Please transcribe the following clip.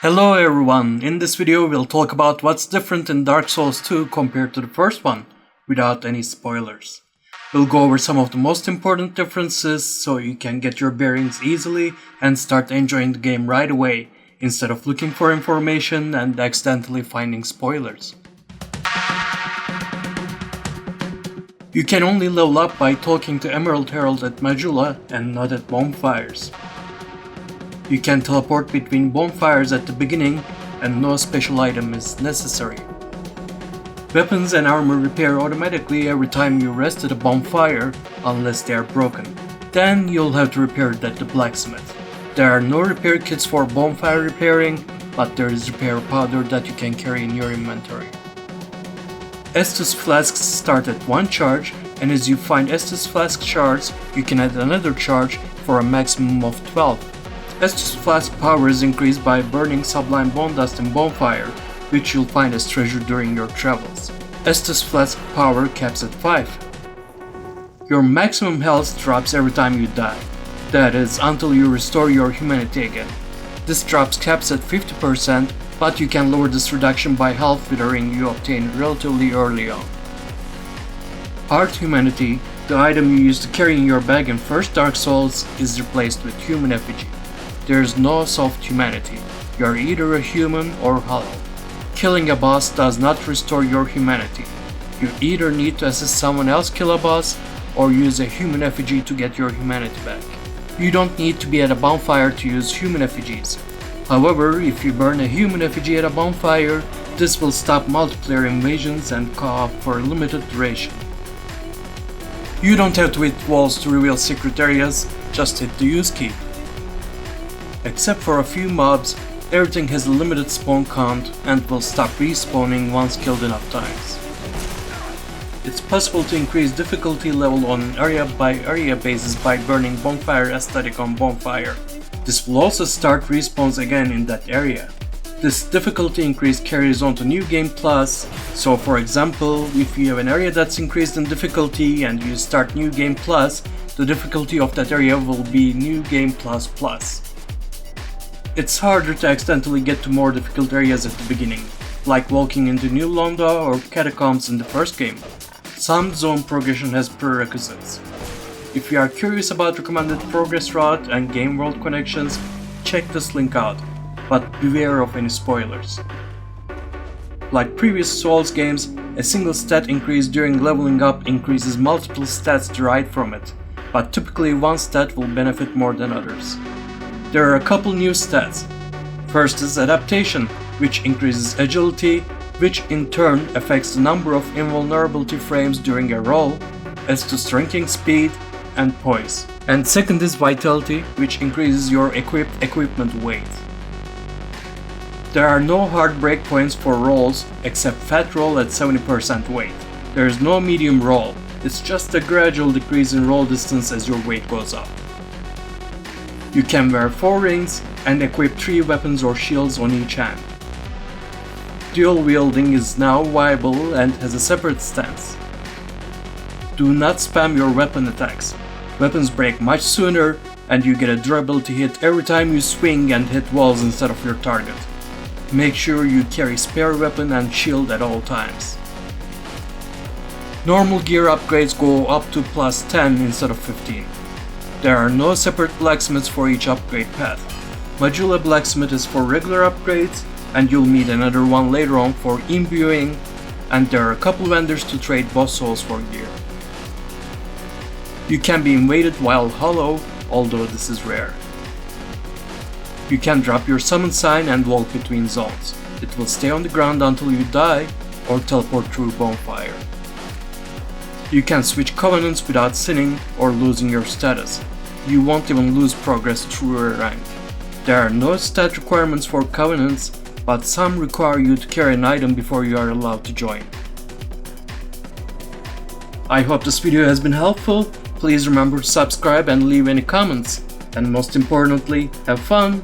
Hello everyone, in this video we'll talk about what's different in Dark Souls 2 compared to the first one, without any spoilers. We'll go over some of the most important differences so you can get your bearings easily and start enjoying the game right away, instead of looking for information and accidentally finding spoilers. You can only level up by talking to Emerald Herald at Majula and not at Bonfires. You can teleport between bonfires at the beginning and no special item is necessary. Weapons and armor repair automatically every time you rest at a bonfire unless they are broken. Then you'll have to repair it at the blacksmith. There are no repair kits for bonfire repairing, but there is repair powder that you can carry in your inventory. Estus flasks start at 1 charge, and as you find Estus flask shards, you can add another charge for a maximum of 12. Estus Flask power is increased by burning Sublime Bone Dust in Bonfire, which you'll find as treasure during your travels. Estus Flask power caps at 5. Your maximum health drops every time you die. That is, until you restore your humanity again. This drops caps at 50%, but you can lower this reduction by half with a ring you obtain relatively early on. Hard Humanity, the item you used to carry in your bag in first Dark Souls, is replaced with Human Effigy. There is no soft humanity. You are either a human or hollow. Killing a boss does not restore your humanity. You either need to assist someone else kill a boss or use a human effigy to get your humanity back. You don't need to be at a bonfire to use human effigies. However, if you burn a human effigy at a bonfire, this will stop multiplayer invasions and co-op for a limited duration. You don't have to hit walls to reveal secret areas, just hit the use key. Except for a few mobs, everything has a limited spawn count and will stop respawning once killed enough times. It's possible to increase difficulty level on an area by area basis by burning bonfire aesthetic on bonfire. This will also start respawns again in that area. This difficulty increase carries on to New Game Plus, so for example, if you have an area that's increased in difficulty and you start New Game Plus, the difficulty of that area will be New Game Plus Plus. It's harder to accidentally get to more difficult areas at the beginning, like walking into New Londa or Catacombs in the first game. Some zone progression has prerequisites. If you are curious about recommended progress route and Gameworld connections, check this link out, but beware of any spoilers. Like previous Souls games, a single stat increase during leveling up increases multiple stats derived from it, but typically one stat will benefit more than others. There are a couple new stats. First is Adaptation, which increases agility, which in turn affects the number of invulnerability frames during a roll, as to Drinking Speed and Poise. And second is Vitality, which increases your equipped equipment weight. There are no hard breakpoints for rolls except Fat Roll at 70% weight. There is no medium roll, it's just a gradual decrease in roll distance as your weight goes up. You can wear 4 rings and equip 3 weapons or shields on each hand. Dual wielding is now viable and has a separate stance. Do not spam your weapon attacks. Weapons break much sooner and you get a durability hit every time you swing and hit walls instead of your target. Make sure you carry spare weapon and shield at all times. Normal gear upgrades go up to plus 10 instead of 15. There are no separate blacksmiths for each upgrade path. Majula Blacksmith is for regular upgrades, and you'll meet another one later on for imbuing, and there are a couple vendors to trade boss souls for gear. You can be invaded while hollow, although this is rare. You can drop your summon sign and walk between zones. It will stay on the ground until you die, or teleport through bonfire. You can switch covenants without sinning or losing your status. You won't even lose progress through a rank. There are no stat requirements for covenants, but some require you to carry an item before you are allowed to join. I hope this video has been helpful. Please remember to subscribe and leave any comments. And most importantly, have fun!